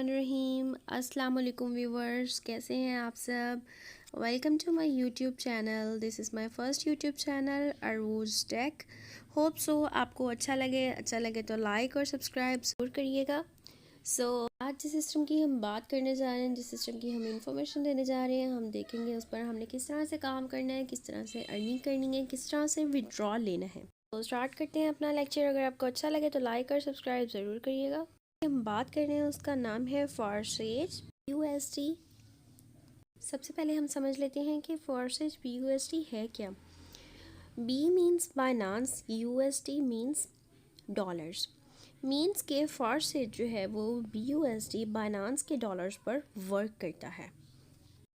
बिस्मिल्लाहिर्रहमानिर्रहीम। अस्सलाम वालेकुम व्यूवर्स, कैसे हैं आप सब। Welcome to my YouTube channel. This is my first YouTube channel aroojtech। Hope so आपको अच्छा लगे तो लाइक और सब्सक्राइब ज़रूर करिएगा। आज जिस सिस्टम की हम बात करने जा रहे हैं, जिस सिस्टम की हम इंफॉर्मेशन देने जा रहे हैं, हम देखेंगे उस पर हमने किस तरह से काम करना है, किस तरह से अर्निंग करनी है, किस तरह से विड्रॉ लेना है। तो स्टार्ट करते हैं अपना लेक्चर। अगर आपको अच्छा लगे तो लाइक और सब्सक्राइब ज़रूर करिएगा। हम बात कर रहे हैं उसका नाम है forsage USD। सबसे पहले हम समझ लेते हैं कि forsage BUSD है क्या। B means Binance, USD means dollars. Means के forsage जो है वो BUSD बाइनांस के डॉलर्स पर वर्क करता है।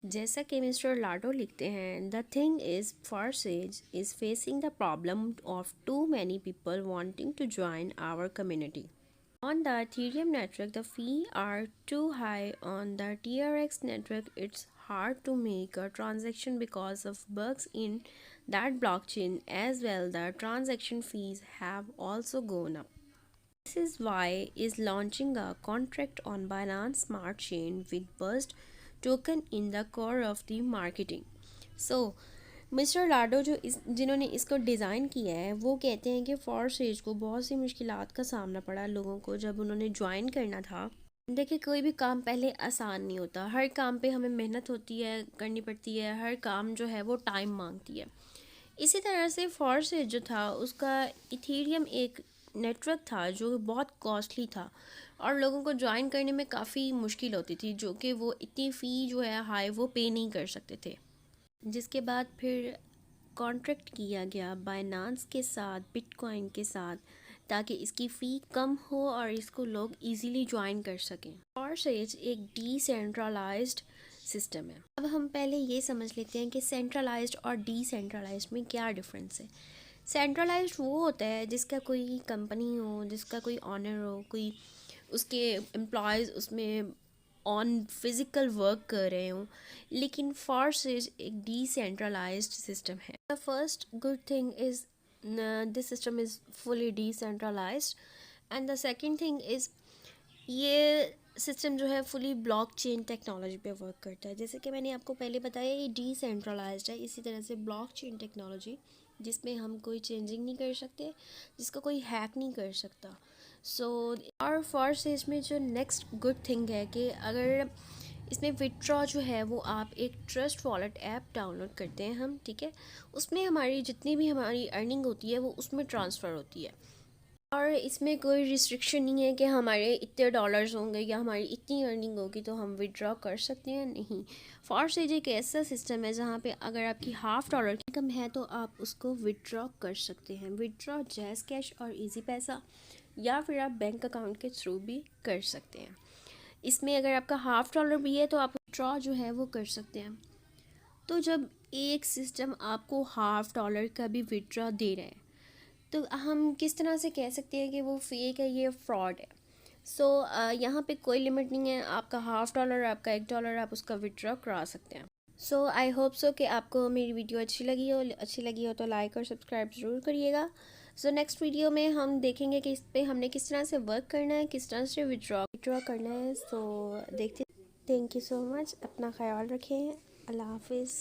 जैसा कि मिस्टर लाडो लिखते हैं, the thing is forsage is facing the problem of too many people wanting to join our community. On the Ethereum network, the fees are too high. On the TRX network, it's hard to make a transaction because of bugs in that blockchain as well. The transaction fees have also gone up. This is why is launching a contract on Binance Smart Chain with Burst token in the core of the marketing. So mister Lado जिन्होंने इसको design किया है, वो कहते हैं कि forsage को बहुत सी मुश्किलात का सामना पड़ा लोगों को जब उन्होंने ज्वाइन करना था। देखिए, कोई भी काम पहले आसान नहीं होता। हर काम पे हमें मेहनत होती है, करनी पड़ती है। हर काम जो है वो टाइम मांगती है। इसी तरह से forsage जो था, उसका इथेरियम एक नेटवर्क था जो बहुत कॉस्टली था और लोगों को ज्वाइन करने में काफ़ी मुश्किल होती थी, जो कि वो इतनी फ़ी जो है हाई वो पे नहीं कर सकते थे। जिसके बाद फिर कॉन्ट्रैक्ट किया गया बाइनांस के साथ, बिटकॉइन के साथ, ताकि इसकी फ़ी कम हो और इसको लोग इजीली ज्वाइन कर सकें। forsage एक डिसेंट्रलाइज्ड सिस्टम है। अब हम पहले ये समझ लेते हैं कि सेंट्रलाइज्ड और डिसेंट्रलाइज्ड में क्या डिफरेंस है। सेंट्रलाइज्ड वो होता है जिसका कोई कंपनी हो, जिसका कोई ऑनर हो, कोई उसके एम्प्लॉयज़ उसमें ऑन फिज़िकल वर्क कर रहे हों। लेकिन forsage एक डिसेंट्रलाइज्ड सिस्टम है। The first good thing is this system is fully decentralized and the second thing is ये सिस्टम जो है फुली ब्लॉकचेन टेक्नोलॉजी पे वर्क करता है। जैसे कि मैंने आपको पहले बताया, ये डिसेंट्रलाइज्ड है। इसी तरह से ब्लॉकचेन टेक्नोलॉजी जिसमें हम कोई चेंजिंग नहीं कर सकते, जिसका कोई हैक नहीं कर सकता। और forsage में जो नेक्स्ट गुड थिंग है कि अगर इसमें विड्रॉ जो है वो आप एक ट्रस्ट वॉलेट ऐप डाउनलोड करते हैं हम, ठीक है, उसमें हमारी जितनी भी हमारी अर्निंग होती है वो उसमें ट्रांसफ़र होती है और इसमें कोई रिस्ट्रिक्शन नहीं है कि हमारे इतने डॉलर्स होंगे या हमारी इतनी अर्निंग होगी तो हम विड्रॉ कर सकते हैं। नहीं, forsage एक ऐसा सिस्टम है जहाँ पे अगर आपकी $1/2 की इनकम है तो आप उसको विड्रॉ कर सकते हैं। विड्रॉ जैज़ कैश और इजी पैसा या फिर आप बैंक अकाउंट के थ्रू भी कर सकते हैं। इसमें अगर आपका $1/2 भी है तो आप विड्रॉ जो है वो कर सकते हैं। तो जब एक सिस्टम आपको $1/2 का भी विड्रॉ दे रहा है तो हम किस तरह से कह सकते हैं कि वो फेक है, ये फ्रॉड है। यहाँ पे कोई लिमिट नहीं है। आपका $1/2, आपका $1 आप उसका विड्रॉ करा सकते हैं। आई होप सो कि आपको मेरी वीडियो अच्छी लगी हो तो लाइक और सब्सक्राइब ज़रूर करिएगा। नेक्स्ट वीडियो में हम देखेंगे कि इस पर हमने किस तरह से वर्क करना है, किस तरह से विड्रॉ करना है। देखते। Thank you so much. अपना ख्याल रखें। अल्लाह हाफिज़।